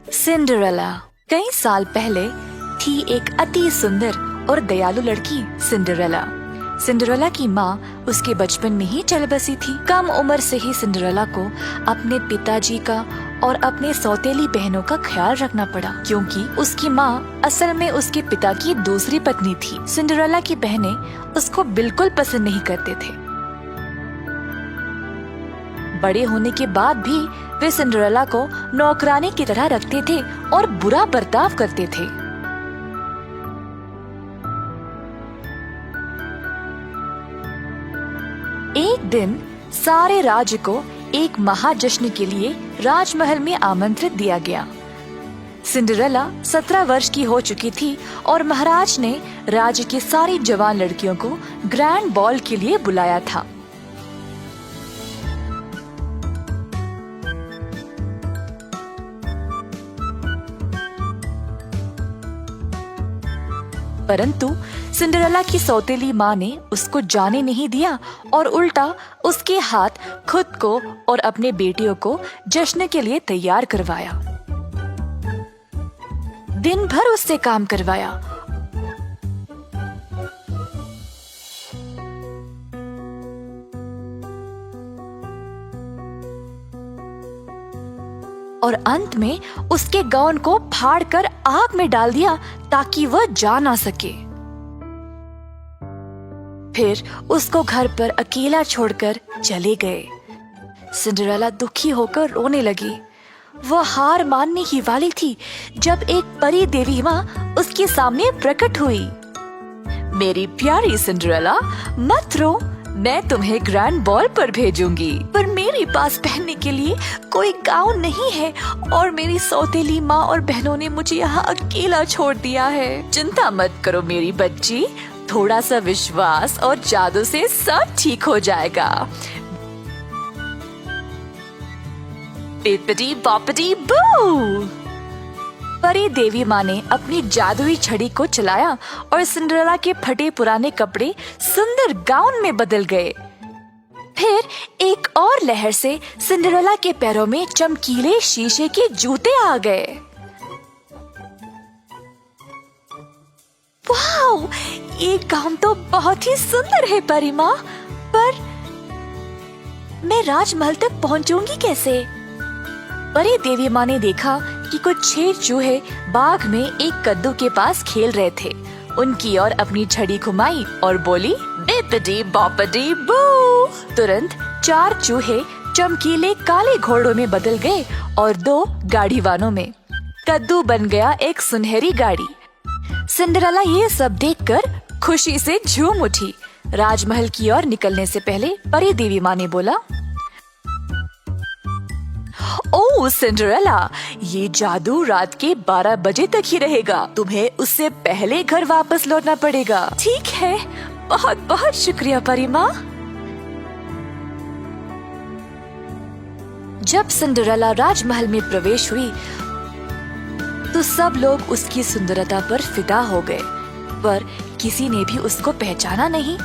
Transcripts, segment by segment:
Cinderella. कई साल पहले थी एक अति सुंदर और दयालु लड़की सिंड्रेला। सिंड्रेला की माँ उसके बचपन में ही चल बसी थी। कम उम्र से ही सिंड्रेला को अपने पिताजी का और अपने सौतेली बहनों का ख्याल रखना पड़ा, क्योंकि उसकी माँ असल में उसके पिता की दूसरी पत्नी थी। सिंड्रेला की बहनें उसको बिल्कुल पसंद नहीं करते थे। बड़े होने के बाद भी वे सिंड्रेला को नौकरानी की तरह रखते थे और बुरा बर्ताव करते थे। एक दिन सारे राज्य को एक महाजश्न के लिए राजमहल में आमंत्रित दिया गया। सिंड्रेला 17 वर्ष की हो चुकी थी और महाराज ने राज्य की सारी जवान लड़कियों को ग्रैंड बॉल के लिए बुलाया था। परंतु सिंड्रेला की सौतेली माँ ने उसको जाने नहीं दिया और उल्टा उसके हाथ खुद को और अपने बेटियों को जश्न के लिए तैयार करवाया। दिन भर उससे काम करवाया। और अंत में उसके गाउन को फाड़कर आग में डाल दिया ताकि वह जा ना सके। फिर उसको घर पर अकेला छोड़कर चले गए। सिंड्रेला दुखी होकर रोने लगी। वह हार मानने ही वाली थी जब एक परी देवी माँ उसके सामने प्रकट हुई। मेरी प्यारी सिंड्रेला, मत रो, मैं तुम्हें ग्रैंड बॉल पर भेजूंगी, पर मेरे पास पहनने के लिए कोई गाउन नहीं है और मेरी सौतेली माँ और बहनों ने मुझे यहाँ अकेला छोड़ दिया है। चिंता मत करो मेरी बच्ची, थोड़ा सा विश्वास और जादू से सब ठीक हो जाएगा। बिपदी बॉपदी बू। परी देवी माँ ने अपनी जादुई छड़ी को चलाया और सिंड्रेला के फटे पुराने कपड़े सुंदर गाउन में बदल गए। फिर एक और लहर से सिंड्रेला के पैरों में चमकीले शीशे के जूते आ गए। वाह, ये गाउन तो बहुत ही सुंदर है परी माँ, पर मैं राजमहल तक पहुँचूंगी कैसे? परी देवी माँ ने देखा कि कुछ 6 चूहे बाग में एक कद्दू के पास खेल रहे थे। उनकी ओर अपनी छड़ी घुमाई और बोली, बिपदी बॉपदी बू। तुरंत 4 चूहे चमकीले काले घोड़ों में बदल गए और 2 गाड़ीवानों में। कद्दू बन गया एक सुनहरी गाड़ी। सिंड्रेला ये सब देखकर खुशी से झूम उठी। राजमहल की ओर निकलने से पहले परी देवी माँ ने बोला, ओह सिंड्रेला, ये जादू रात के 12 बजे तक ही रहेगा। तुम्हें उससे पहले घर वापस लौटना पड़ेगा। ठीक है, बहुत बहुत शुक्रिया परी माँ। जब सिंड्रेला राजमहल में प्रवेश हुई तो सब लोग उसकी सुंदरता पर फिदा हो गए, पर किसी ने भी उसको पहचाना नहीं,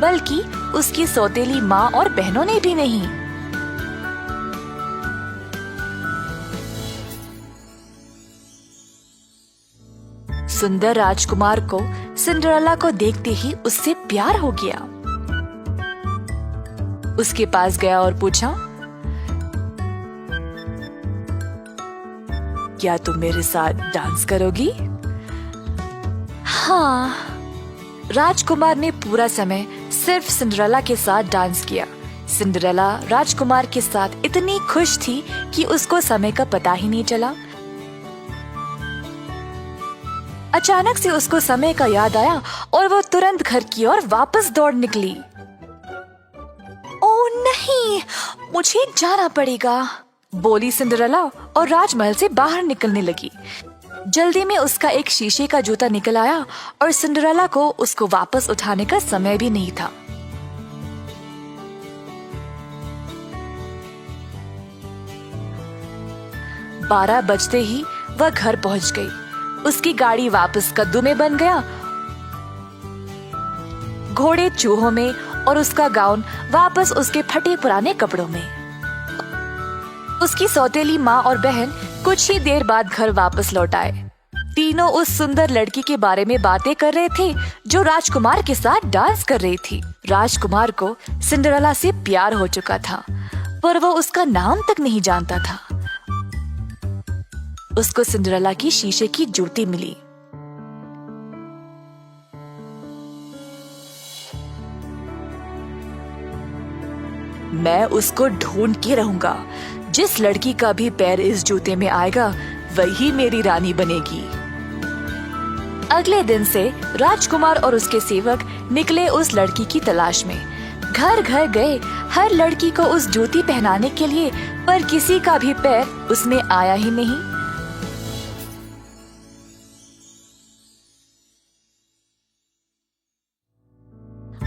बल्कि उसकी सौतेली माँ और बहनों ने भी नहीं। सुंदर राजकुमार को सिंड्रेला को देखते ही उससे प्यार हो गया। उसके पास गया और पूछा, क्या तुम मेरे साथ डांस करोगी? हाँ। राजकुमार ने पूरा समय सिर्फ सिंड्रेला के साथ डांस किया। सिंड्रेला राजकुमार के साथ इतनी खुश थी कि उसको समय का पता ही नहीं चला। अचानक से उसको समय का याद आया और वो तुरंत घर की ओर वापस दौड़ निकली। ओह नहीं, मुझे जाना पड़ेगा, बोली सिंड्रेला और राजमहल से बाहर निकलने लगी। जल्दी में उसका एक शीशे का जूता निकल आया और सिंड्रेला को उसको वापस उठाने का समय भी नहीं था। बारह बजते ही वह घर पहुंच गई। उसकी गाड़ी वापस कद्दू में बन गया, घोड़े चूहों में और उसका गाउन वापस उसके फटे पुराने कपड़ों में। उसकी सौतेली माँ और बहन कुछ ही देर बाद घर वापस लौट आए। तीनों उस सुंदर लड़की के बारे में बातें कर रहे थे जो राजकुमार के साथ डांस कर रही थी। राजकुमार को सिंड्रेला से प्यार हो चुका था, पर वो उसका नाम तक नहीं जानता था। उसको सिंड्रेला की शीशे की जूती मिली। मैं उसको ढूंढ के रहूंगा। जिस लड़की का भी पैर इस जूते में आएगा वही मेरी रानी बनेगी। अगले दिन से राजकुमार और उसके सेवक निकले उस लड़की की तलाश में। घर घर गए हर लड़की को उस जूती पहनाने के लिए, पर किसी का भी पैर उसमें आया ही नहीं।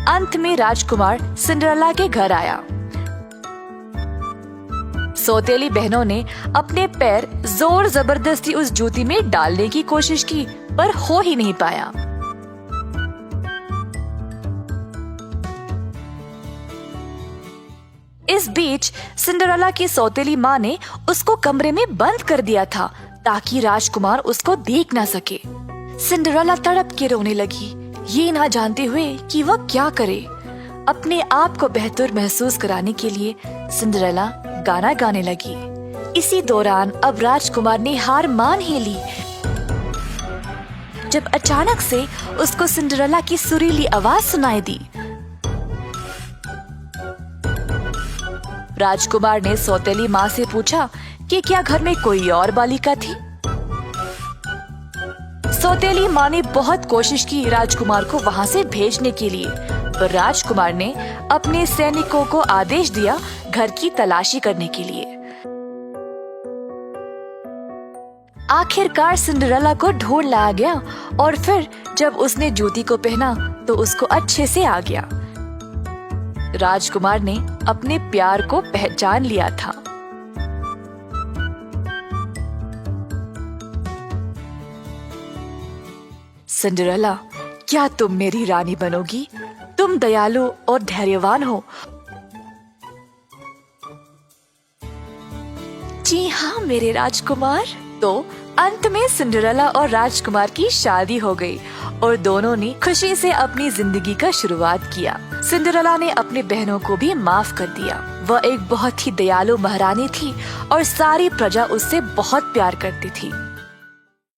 अंत में राजकुमार सिंड्रेला के घर आया। सौतेली बहनों ने अपने पैर जोर जबरदस्ती उस जूती में डालने की कोशिश की, पर हो ही नहीं पाया। इस बीच सिंड्रेला की सौतेली माँ ने उसको कमरे में बंद कर दिया था ताकि राजकुमार उसको देख ना सके। सिंड्रेला तड़प के रोने लगी, ये ना जानते हुए कि वह क्या करे। अपने आप को बेहतर महसूस कराने के लिए सिंड्रेला गाना गाने लगी। इसी दौरान अब राजकुमार ने हार मान ही ली जब अचानक से उसको सिंड्रेला की सुरीली आवाज सुनाई दी। राजकुमार ने सौतेली माँ से पूछा कि क्या घर में कोई और बालिका थी। सौतेली माँ ने बहुत कोशिश की राजकुमार को वहाँ से भेजने के लिए, पर राजकुमार ने अपने सैनिकों को आदेश दिया घर की तलाशी करने के लिए। आखिरकार सिंड्रेला को ढूंढ लाया गया और फिर जब उसने जूती को पहना तो उसको अच्छे से आ गया। राजकुमार ने अपने प्यार को पहचान लिया था। सिंड्रेला, क्या तुम मेरी रानी बनोगी? तुम दयालु और धैर्यवान हो। जी हाँ मेरे राजकुमार। तो अंत में सिंड्रेला और राजकुमार की शादी हो गई और दोनों ने खुशी से अपनी जिंदगी का शुरुआत किया। सिंड्रेला ने अपने बहनों को भी माफ कर दिया। वह एक बहुत ही दयालु महारानी थी और सारी प्रजा उससे बहुत प्यार करती थी।